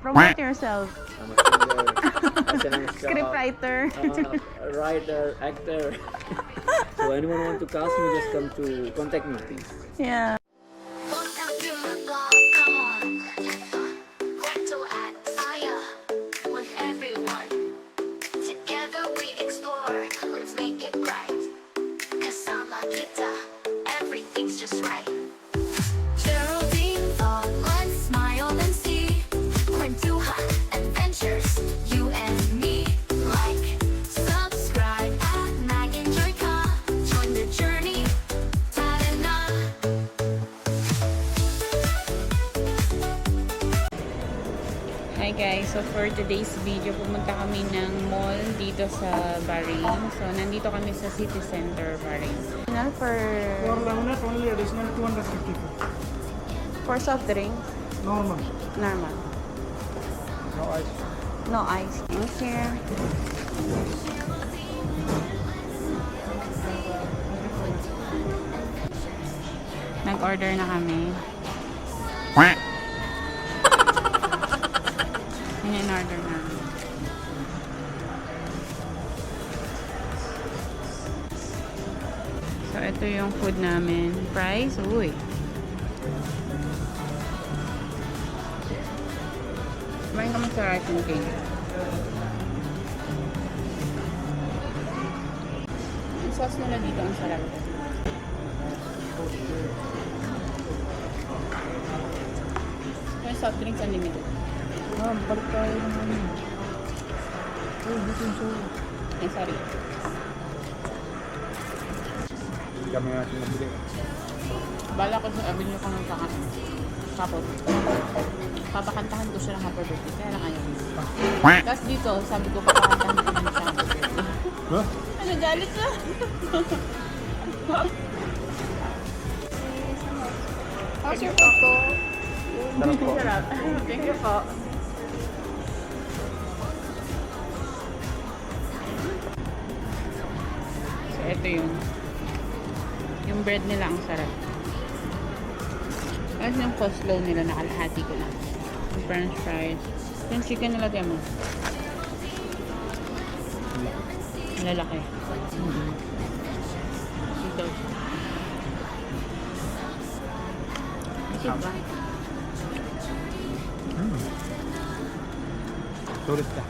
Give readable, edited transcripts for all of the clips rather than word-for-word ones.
Promote yourself. I'm a singer, Script writer. writer, actor. So anyone want to cast me, just come to contact me, please. Yeah. Welcome to my blog, come on. Want to add fire with everyone. Together we explore, let's make it right. Kasama kita, everything's just right. Geraldine thought, let's smile and see. Kwentuhan, adventures, you and me. Like, subscribe, at Mag-enjoy ka. Join the journey, tara na. Hi guys, so for today's video, pumunta kami ng mall dito sa Bahrain. So nandito kami sa City Center, Bahrain. For Lemonade only additional 250. for soft drink, Normal. normal. No ice. No ice. Thank you. Nag-order na kami. Yun yung order namin. So, ito yung food namin. Price? Uy. Kumain kami sa rice and cake. Yung sauce nila dito ang sarap. Yung soft drinks unlimited. Balik tayo naman. Dito yung show. Ay, sorry. Hindi kami natin nabili. Bala ko sa abili ko ng tapos papakantahan ko siya ng happy birthday. Kaya lang ayaw. Tapos dito, sabi ko papakantahan ko ng siya happy birthday. Huh? Ano, galit siya? How's your photo? Sarap po. Sarap. Thank you po. So, ito yung bread nila ang sarap. Tapos yung coleslaw nila, nakalahati ko lang. Yung french fries. Yung chicken nila, tiyan mo. Lalaki. Ito. Masip ba? Sulit ka.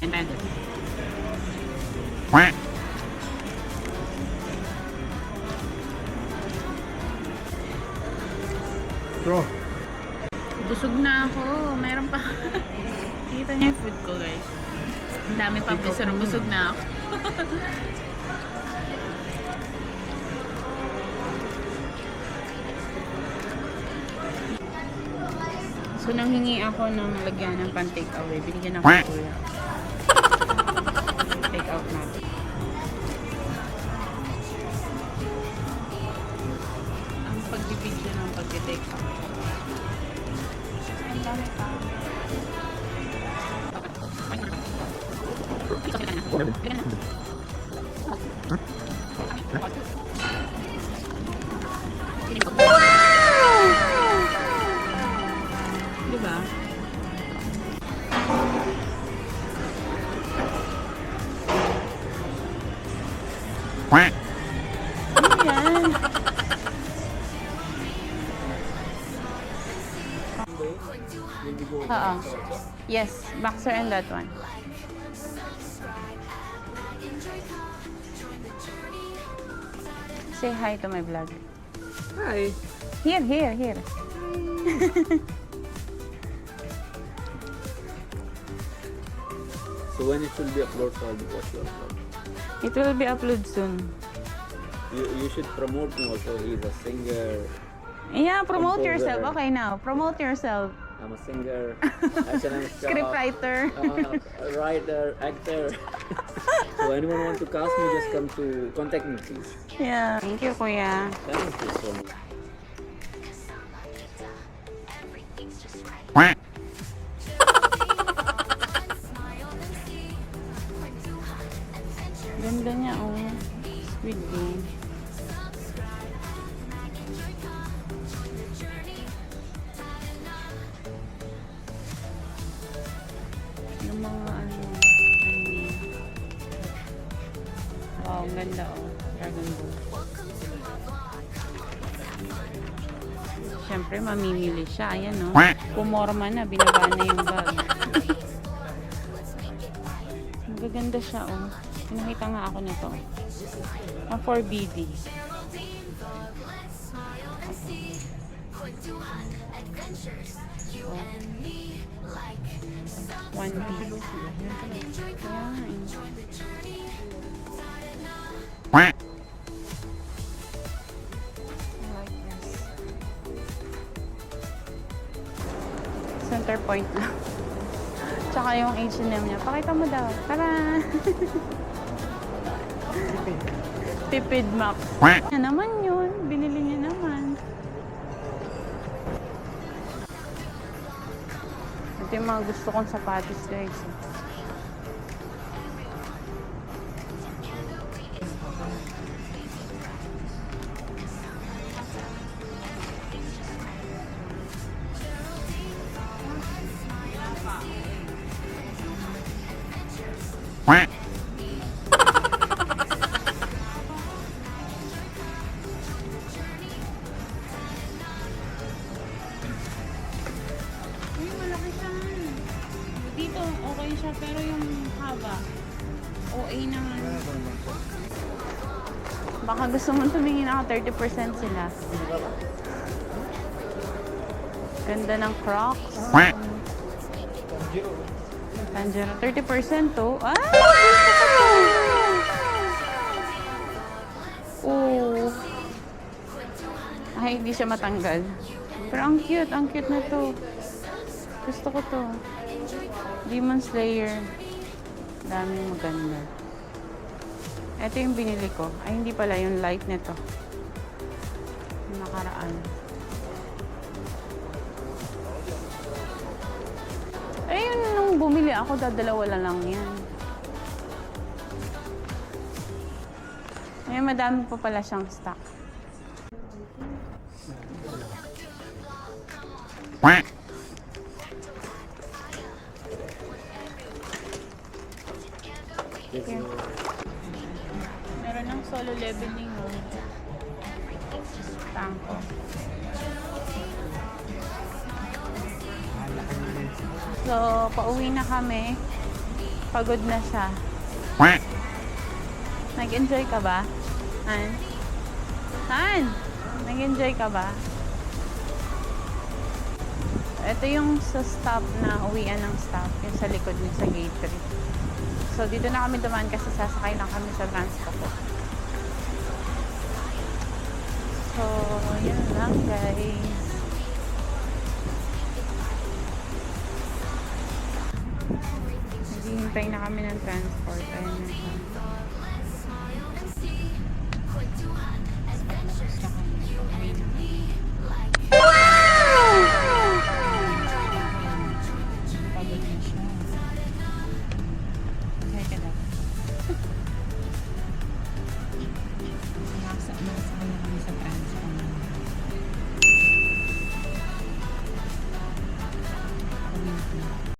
Intended. Bro. Busog na ako. Mayroon pa. Kita niyo yung food ko, guys. Ang dami pa pero busog na ako. So, nanghingi ako ng lagyan ng pan-take away. Binigyan ako ng kuya. Take out natin. Ang pagbibigyan ng pag-take out. Ang dami pa. Diba? Ano yan? Oo. Yes, boxer and that one. Say hi to my vlog. Hi. Here. So when it will be uploaded, so I'll be watch your vlog. It will be uploaded soon. You should promote me also. He's a singer. Yeah, promote Composer. yourself. Okay now. Promote yourself. I'm a singer. Actor, Script writer. writer, actor. So anyone want to cast me, just come to contact me, please. Yeah. Thank you, kuya. Thank you so much. Everything's just right. Ganda niya, oh. Squid game. ang ganda oh. Dragon Ball. Siyempre, mamimili siya. Ayan, no? Pumorma na, binaba na yung bag. Magaganda siya, oh. Pinakita nga ako nito. Ah, for BD. Oh. 1 piece. Ayan. I like this. Center point lang. Tsaka yung H&M niya. Pakita mo daw. Tara! Tipid Max. Yan naman yun. Binili niya naman. Ito yung mga gusto kong sapatos, guys. Uy, malaki siya. Dito, okay siya. Pero yung haba, OA naman. Baka gusto mo tumingin ako, 30% sila. Ganda ng Crocs. Tanjiro. 30% to. Ah! Oh. Ay, hindi siya matanggal. Pero ang cute na to. Gusto ko to. Demon Slayer. Daming maganda. Ito yung binili ko. Ay, hindi pala. Yung light nito. Yung nakaraan. Ayun, nung bumili ako, dadalawa lang yan. Ngayon, madami pa pala siyang stock. Here. Meron ng solo leveling, oh. Tangko. So, pauwi na kami. Pagod na siya. Nag-enjoy ka ba? Han? Han? Nag-enjoy ka ba? Ito yung sa stop na uwian ng stop. Yung sa likod niya sa gate 3. So, dito na kami dumaan kasi sasakay lang kami sa Transcoco. So, yan lang guys. Naghihintay na kami ng transport. Ayun na siya.